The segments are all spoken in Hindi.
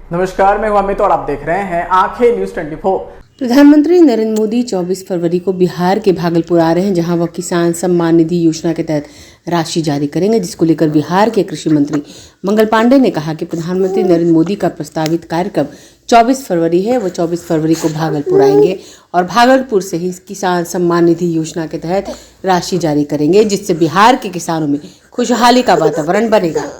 नमस्कार, मैं हूं अमित और आप देख रहे हैं आंखें न्यूज 24। प्रधानमंत्री नरेंद्र मोदी 24 फरवरी को बिहार के भागलपुर आ रहे हैं, जहां वह किसान सम्मान निधि योजना के तहत राशि जारी करेंगे, जिसको लेकर बिहार के कृषि मंत्री मंगल पांडे ने कहा कि प्रधानमंत्री नरेंद्र मोदी का प्रस्तावित कार्यक्रम 24 फरवरी है। वो 24 फरवरी को भागलपुर आएंगे और भागलपुर से ही किसान सम्मान निधि योजना के तहत राशि जारी करेंगे, जिससे बिहार के किसानों में खुशहाली का वातावरण बनेगा।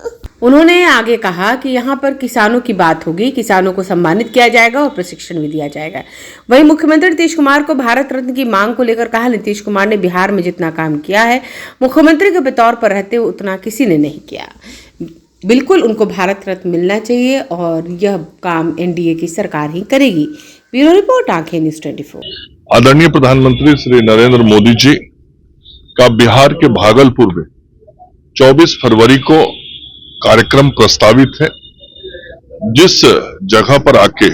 उन्होंने आगे कहा कि यहाँ पर किसानों की बात होगी, किसानों को सम्मानित किया जाएगा और प्रशिक्षण भी दिया जाएगा। वहीं मुख्यमंत्री नीतीश कुमार को भारत रत्न की मांग को लेकर कहा, नीतीश कुमार ने बिहार में जितना काम किया है मुख्यमंत्री के तौर पर रहते हुए उतना किसी ने नहीं किया। बिल्कुल उनको भारत रत्न मिलना चाहिए और यह काम एनडीए की सरकार ही करेगी। ब्यूरो रिपोर्ट, आंखें न्यूज 24। आदरणीय प्रधानमंत्री श्री नरेंद्र मोदी जी का बिहार के भागलपुर में 24 फरवरी को कार्यक्रम प्रस्तावित है, जिस जगह पर आके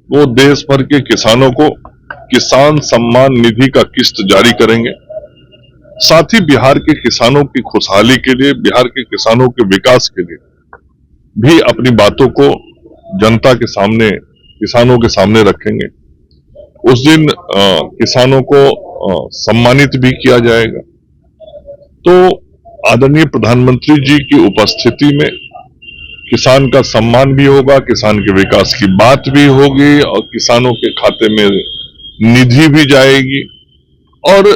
वो देश भर के किसानों को किसान सम्मान निधि का किस्त जारी करेंगे। साथ ही बिहार के किसानों की खुशहाली के लिए, बिहार के किसानों के विकास के लिए भी अपनी बातों को जनता के सामने, किसानों के सामने रखेंगे। उस दिन किसानों को सम्मानित भी किया जाएगा। तो आदरणीय प्रधानमंत्री जी की उपस्थिति में किसान का सम्मान भी होगा, किसान के विकास की बात भी होगी और किसानों के खाते में निधि भी जाएगी। और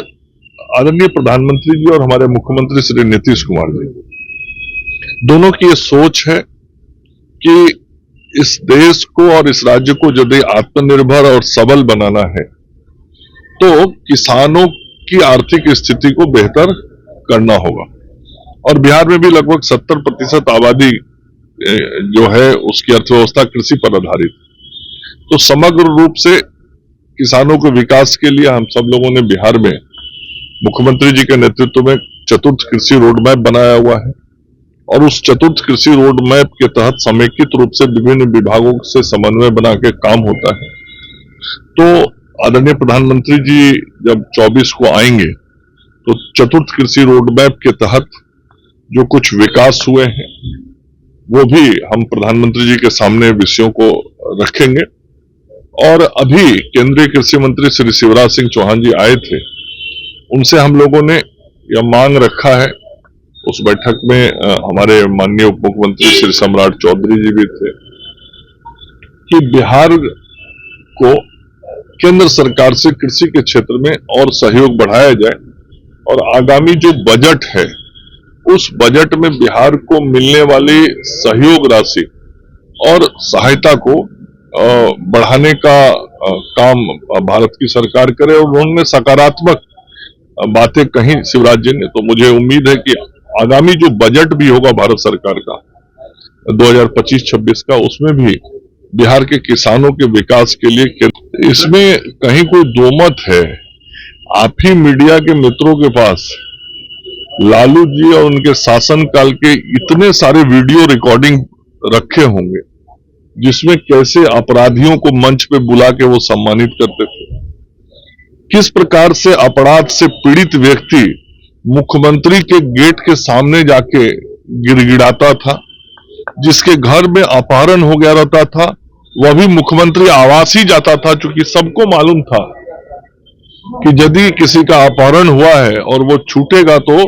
आदरणीय प्रधानमंत्री जी और हमारे मुख्यमंत्री श्री नीतीश कुमार जी दोनों की ये सोच है कि इस देश को और इस राज्य को यदि आत्मनिर्भर और सबल बनाना है तो किसानों की आर्थिक स्थिति को बेहतर करना होगा। और बिहार में भी लगभग 70% आबादी जो है उसकी अर्थव्यवस्था कृषि पर आधारित है। तो समग्र रूप से किसानों के विकास के लिए हम सब लोगों ने बिहार में मुख्यमंत्री जी के नेतृत्व में चतुर्थ कृषि रोड मैप बनाया हुआ है और उस चतुर्थ कृषि रोड मैप के तहत समेकित रूप से विभिन्न विभागों से समन्वय बना के काम होता है। तो आदरणीय प्रधानमंत्री जी जब 24 को आएंगे तो चतुर्थ कृषि रोड मैप के तहत जो कुछ विकास हुए हैं वो भी हम प्रधानमंत्री जी के सामने विषयों को रखेंगे। और अभी केंद्रीय कृषि मंत्री श्री शिवराज सिंह चौहान जी आए थे, उनसे हम लोगों ने यह मांग रखा है। उस बैठक में हमारे माननीय उप मुख्यमंत्री श्री सम्राट चौधरी जी भी थे कि बिहार को केंद्र सरकार से कृषि के क्षेत्र में और सहयोग बढ़ाया जाए और आगामी जो बजट है उस बजट में बिहार को मिलने वाली सहयोग राशि और सहायता को बढ़ाने का काम भारत की सरकार करे। और उन्होंने सकारात्मक बातें कही शिवराज जी ने। तो मुझे उम्मीद है कि आगामी जो बजट भी होगा भारत सरकार का 2025-26 का, उसमें भी बिहार के किसानों के विकास के लिए, इसमें कहीं कोई दो मत है। आप ही मीडिया के मित्रों के पास लालू जी और उनके शासनकाल के इतने सारे वीडियो रिकॉर्डिंग रखे होंगे जिसमें कैसे अपराधियों को मंच पे बुला के वो सम्मानित करते थे, किस प्रकार से अपराध से पीड़ित व्यक्ति मुख्यमंत्री के गेट के सामने जाके गिड़गिड़ाता था, जिसके घर में अपहरण हो गया रहता था वह भी मुख्यमंत्री आवास ही जाता था, क्योंकि सबको मालूम था कि यदि किसी का अपहरण हुआ है और वो छूटेगा तो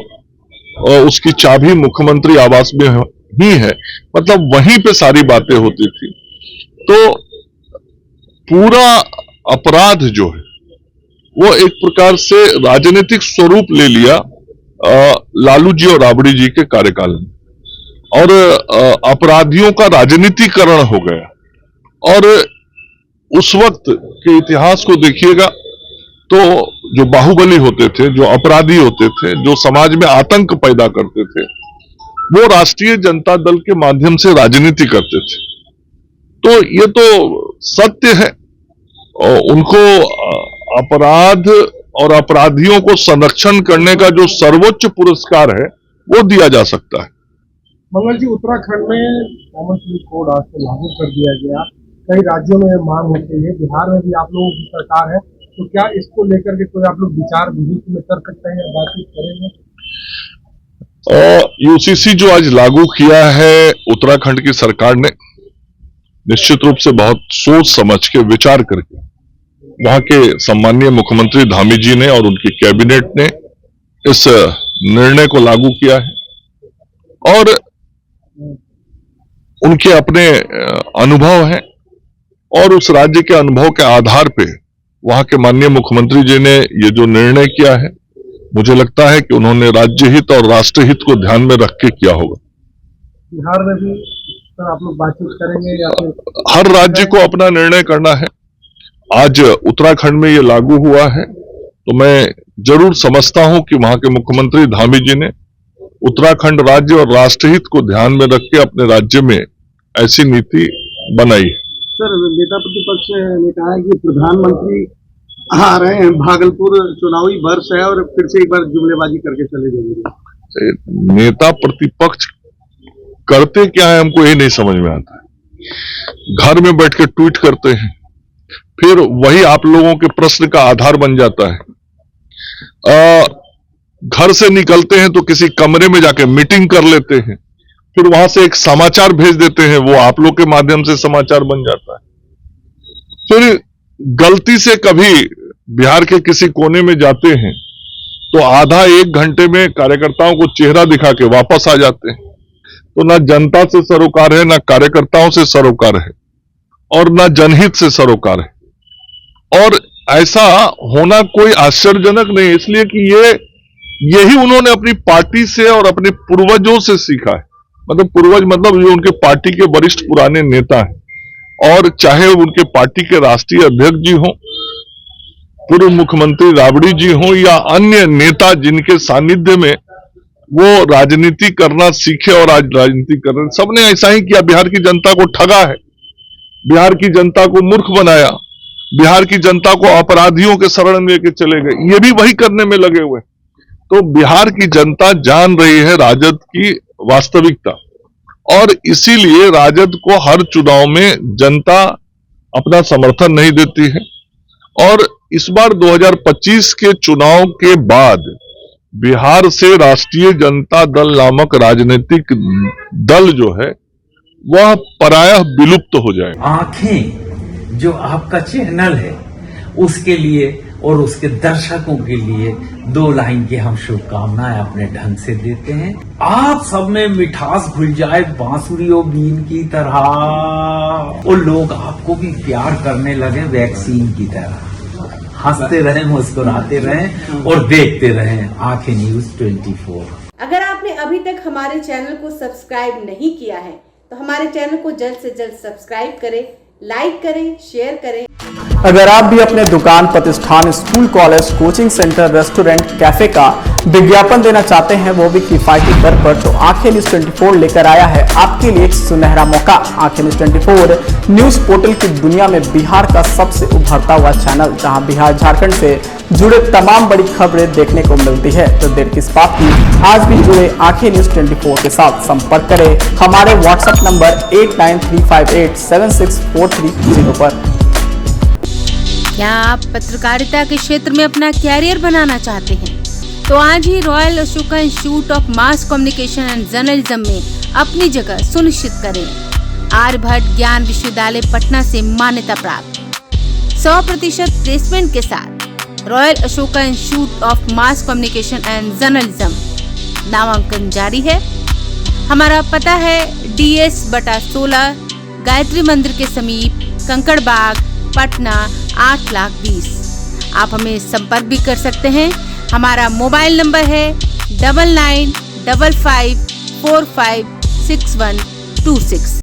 उसकी चाबी मुख्यमंत्री आवास में ही है। मतलब वहीं पे सारी बातें होती थी। तो पूरा अपराध जो है वो एक प्रकार से राजनीतिक स्वरूप ले लिया लालू जी और राबड़ी जी के कार्यकाल में और अपराधियों का राजनीतिकरण हो गया। और उस वक्त के इतिहास को देखिएगा तो जो बाहुबली होते थे, जो अपराधी होते थे, जो समाज में आतंक पैदा करते थे, वो राष्ट्रीय जनता दल के माध्यम से राजनीति करते थे। तो ये तो सत्य है। और उनको अपराध और अपराधियों को संरक्षण करने का जो सर्वोच्च पुरस्कार है वो दिया जा सकता है। मंगल जी, उत्तराखंड में कॉमन सिविल कोड आज से लागू कर दिया गया, कई राज्यों में मांग होती है, बिहार में भी आप लोगों की सरकार है, तो क्या इसको लेकर के कोई आप लोग विचार भविष्य में कर सकते हैं, बातचीत करेंगे? यूसीसी जो आज लागू किया है उत्तराखंड की सरकार ने, निश्चित रूप से बहुत सोच समझ के विचार करके वहां के सम्मानीय मुख्यमंत्री धामी जी ने और उनकी कैबिनेट ने इस निर्णय को लागू किया है और उनके अपने अनुभव हैं और उस राज्य के अनुभव के आधार पे वहां के माननीय मुख्यमंत्री जी ने ये जो निर्णय किया है, मुझे लगता है कि उन्होंने राज्य हित और राष्ट्र हित को ध्यान में रख के किया होगा। बिहार में भी सर आप लोग बातचीत करेंगे या फिर हर राज्य को अपना निर्णय करना है। आज उत्तराखंड में ये लागू हुआ है तो मैं जरूर समझता हूं कि वहां के मुख्यमंत्री धामी जी ने उत्तराखंड राज्य और राष्ट्रहित को ध्यान में रख के अपने राज्य में ऐसी नीति बनाई है। सर, नेता प्रतिपक्ष ने कहा है कि प्रधानमंत्री आ रहे हैं, भागलपुर चुनावी वर्ष है और फिर से एक बार जुमलेबाजी करके चले जाएंगे। नेता प्रतिपक्ष करते क्या है हमको ये नहीं समझ में आता है। घर में बैठ के ट्वीट करते हैं, फिर वही आप लोगों के प्रश्न का आधार बन जाता है। घर से निकलते हैं तो किसी कमरे में जाके मीटिंग कर लेते हैं, फिर वहां से एक समाचार भेज देते हैं, वो आप लोग के माध्यम से समाचार बन जाता है। फिर गलती से कभी बिहार के किसी कोने में जाते हैं तो आधा एक घंटे में कार्यकर्ताओं को चेहरा दिखा के वापस आ जाते हैं। तो ना जनता से सरोकार है, ना कार्यकर्ताओं से सरोकार है और ना जनहित से सरोकार है। और ऐसा होना कोई आश्चर्यजनक नहीं, इसलिए कि यही उन्होंने अपनी पार्टी से और अपने पूर्वजों से सीखा है। मतलब पूर्वज मतलब जो उनके पार्टी के वरिष्ठ पुराने नेता हैं, और चाहे उनके पार्टी के राष्ट्रीय अध्यक्ष जी हों, पूर्व मुख्यमंत्री राबड़ी जी हों या अन्य नेता जिनके सानिध्य में वो राजनीति करना सीखे और आज राजनीति कर रहे हैं, सबने ऐसा ही किया। बिहार की जनता को ठगा है, बिहार की जनता को मूर्ख बनाया, बिहार की जनता को अपराधियों के शरण में लेके चले गए, ये भी वही करने में लगे हुए। तो बिहार की जनता जान रही है राजद की वास्तविकता और इसीलिए राजद को हर चुनाव में जनता अपना समर्थन नहीं देती है। और इस बार 2025 के चुनाव के बाद बिहार से राष्ट्रीय जनता दल नामक राजनीतिक दल जो है वह प्रायः विलुप्त हो जाए। आंखें जो आपका चैनल है उसके लिए और उसके दर्शकों के लिए 2 लाइन की हम शुभकामनाएं अपने ढंग से देते हैं। आप सब में मिठास घुल जाए बांसुरी और बीन की तरह और लोग आपको भी प्यार करने लगे वैक्सीन की तरह। हंसते रहें, मुस्कुराते रहें और देखते रहें आंखें न्यूज 24। अगर आपने अभी तक हमारे चैनल को सब्सक्राइब नहीं किया है तो हमारे चैनल को जल्द से जल्द सब्सक्राइब करें, लाइक करें, शेयर करें। अगर आप भी अपने दुकान, प्रतिष्ठान, school, college, coaching centre, restaurant, cafe का विज्ञापन देना चाहते हैं, वो भी किफायती दर पर, तो आंखें न्यूज 24 लेकर आया है आपके लिए एक सुनहरा मौका। आंखें न्यूज 24 न्यूज पोर्टल की दुनिया में बिहार का सबसे उभरता हुआ चैनल, जहां बिहार झारखंड से जुड़े तमाम बड़ी खबरें देखने को मिलती है। तो देर किस बात की, आज भी जुड़े आंखें न्यूज 24 के साथ संपर्क करें हमारे व्हाट्सएप नंबर 8935876430 पर। क्या आप पत्रकारिता के क्षेत्र में अपना कैरियर बनाना चाहते हैं? तो आज ही royal Ashoka institute of mass communication and journalism में अपनी जगह सुनिश्चित करें। आर्यभट्ट ज्ञान विश्वविद्यालय पटना से मान्यता प्राप्त 100% प्लेसमेंट के साथ royal Ashoka institute of mass communication and journalism नामांकन जारी है। हमारा पता है DS/16 गायत्री मंदिर के समीप, कंकड़ बाग, पटना 8,20,000। आप हमें संपर्क भी कर सकते हैं। हमारा मोबाइल नंबर है 9955456126।